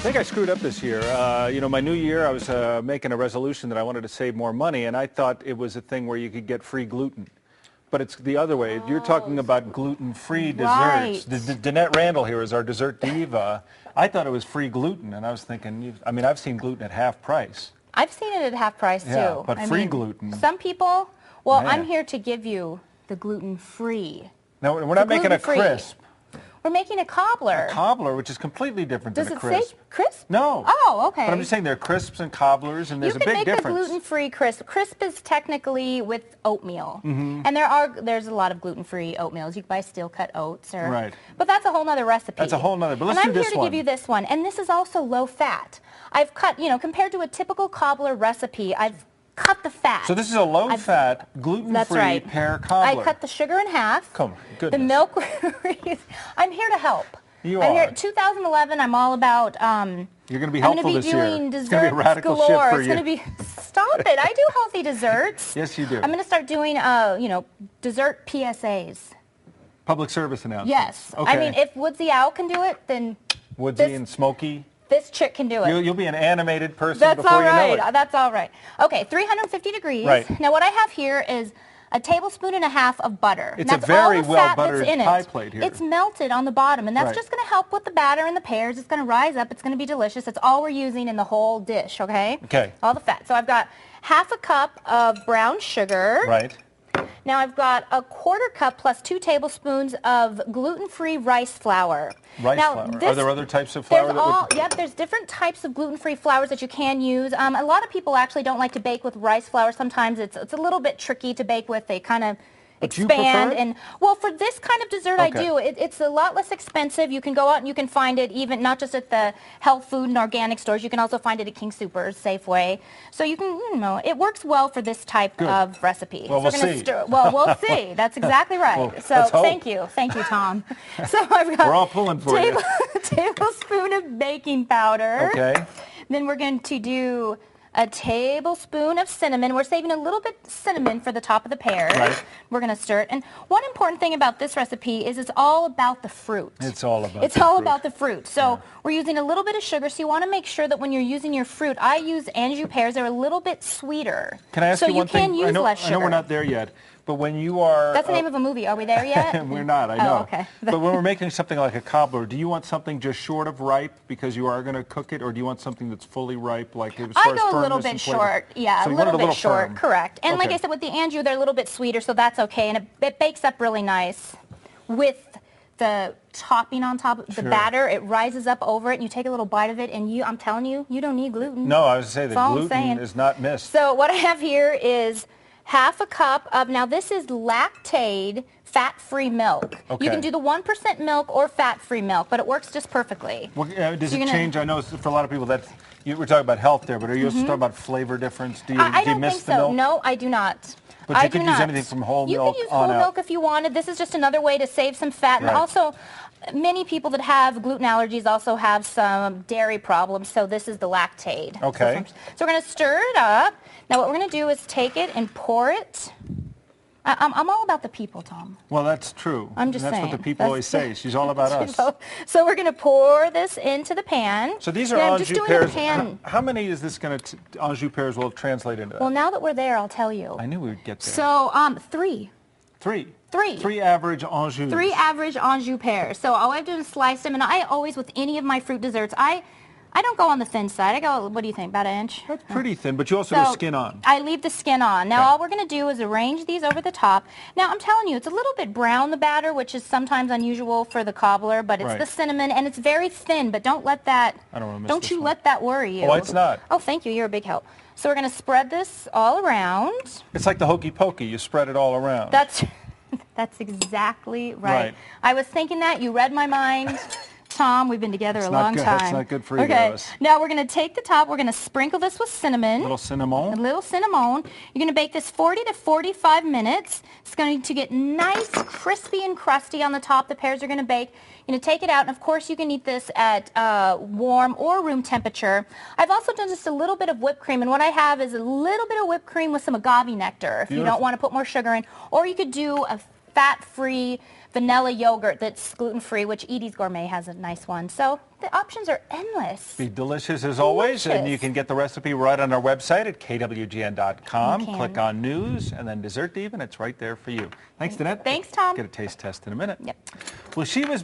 I think I screwed up this year. You know, my new year, I was making a resolution that I wanted to save more money, and I thought it was a thing where you could get free gluten. But it's the other way. You're talking about gluten-free desserts. Danette Randall here is our dessert diva. I thought it was free gluten, and I was thinking, I mean, I've seen gluten at half price. I've seen it at half price, too. Yeah, but free gluten. Some people, well, Man. I'm here to give you the gluten-free. Now, we're not making a crisp. We're making a cobbler. A cobbler, which is completely different than a crisp. Does it say crisp? No. Oh, okay. But I'm just saying there are crisps and cobblers, and there's a big difference. You can make the gluten-free crisp. Crisp is technically with oatmeal. And there's a lot of gluten-free oatmeals. You can buy steel-cut oats. Right. But that's a whole other recipe. That's a whole nother, but let's do this one. And I'm here to give you this one. And this is also low-fat. I've cut, you know, compared to a typical cobbler recipe, I've cut the fat. So this is a low-fat, gluten-free pear cobbler. I cut the sugar in half. Come on, goodness. The milk. I'm here to help. You I'm are. Here, 2011, I'm all about... You're going to be helpful this year. I'm going to be doing desserts It's going to be a radical galore. shift for It's you. going to be... Stop it. I do healthy desserts. Yes, you do. I'm going to start doing, you know, dessert PSAs. Public service announcements. Yes. Okay. I mean, if Woodsy Owl can do it, then... Woodsy and Smokey. This chick can do it. You'll be an animated person That's before all right. you know it. That's all right. Okay, 350 degrees. Right. Now what I have here is a tablespoon and a half of butter. It's a very well-buttered pie plate here. It's melted on the bottom, and that's just going to help with the batter and the pears. It's going to rise up. It's going to be delicious. That's all we're using in the whole dish, okay? Okay. All the fat. So I've got half a cup of brown sugar. Right. Now I've got a quarter cup plus 2 tablespoons of gluten-free rice flour. Rice flour. Are there other types of flour? Yep, there's different types of gluten-free flours that you can use. A lot of people actually don't like to bake with rice flour. Sometimes it's a little bit tricky to bake with. They kind of expand. And well, for this kind of dessert, I do. It's a lot less expensive. You can go out and you can find it even not just at the health food and organic stores. You can also find it at King Soopers, Safeway. So you can, you know, it works well for this type of recipe. Well, so we'll see. Well, we'll see. That's exactly right. Well, so thank you, Tom. So I've got we're all pulling for you. A tablespoon of baking powder. Okay. Then we're going to do a tablespoon of cinnamon. We're saving a little bit of cinnamon for the top of the pears. Right. We're going to stir it. And one important thing about this recipe is it's all about the fruit. It's all about about the fruit. So we're using a little bit of sugar. So you want to make sure that when you're using your fruit, I use Anjou pears. They're a little bit sweeter. Can I ask you one thing? So you can use less sugar. I know we're not there yet. But when you are... That's the name of a movie. Are we there yet? We're not, I know. Oh, okay. But when we're making something like a cobbler, do you want something just short of ripe because you are going to cook it, or do you want something that's fully ripe, like as far as I go a little bit short. Yeah, so a little bit short. Firm. Correct. And like I said, with the Anjou, they're a little bit sweeter, so that's okay. And it bakes up really nice with the topping on top of the batter. It rises up over it, and you take a little bite of it, and I'm telling you, you don't need gluten. No, I was going to say the gluten is not missed. So what I have here is half a cup of, now this is lactaid fat-free milk. Okay. You can do the 1% milk or fat-free milk, but it works just perfectly. Well, does it change? I know for a lot of people that we're talking about health there, but are you also talking about flavor difference? Do you miss the milk? No, I do not. But you could use anything from whole milk on out. You can use whole milk if you wanted. This is just another way to save some fat. And also, many people that have gluten allergies also have some dairy problems, so this is the lactaid. Okay. So we're going to stir it up. Now what we're going to do is take it and pour it. I'm all about the people, Tom. Well, that's true. I'm just saying. That's what the people always say. She's all about us. So we're going to pour this into the pan. So these are Anjou pears. How many is this going to, Anjou pears will translate into that? Well, now that we're there, I'll tell you. I knew we would get there. So 3. Three average Anjou. 3 average Anjou pears. So all I have to do is slice them, and I always, with any of my fruit desserts, I don't go on the thin side. I go, what do you think, about an inch? That's pretty thin, but you also do skin on. I leave the skin on. Now all we're going to do is arrange these over the top. Now I'm telling you, it's a little bit brown, the batter, which is sometimes unusual for the cobbler, but it's the cinnamon, and it's very thin, but don't let that, let that worry you. Oh, it's not. Oh, thank you. You're a big help. So we're going to spread this all around. It's like the hokey pokey. You spread it all around. That's exactly right. I was thinking that. You read my mind. Tom, we've been together a long time. That's not good for you guys. Now we're going to take the top. We're going to sprinkle this with cinnamon. A little cinnamon. A little cinnamon. You're going to bake this 40 to 45 minutes. It's going to get nice, crispy, and crusty on the top. The pears are going to bake. You're going to take it out, and of course you can eat this at warm or room temperature. I've also done just a little bit of whipped cream, and what I have is a little bit of whipped cream with some agave nectar if you don't want to put more sugar in. Or you could do a fat-free vanilla yogurt that's gluten-free, which Edie's Gourmet has a nice one. So the options are endless. Be delicious as always, and you can get the recipe right on our website at kwgn.com. Click on News, and then Dessert Diva, and it's right there for you. Thanks, Danette. Thanks, Tom. Get a taste test in a minute. Yep. Well, she was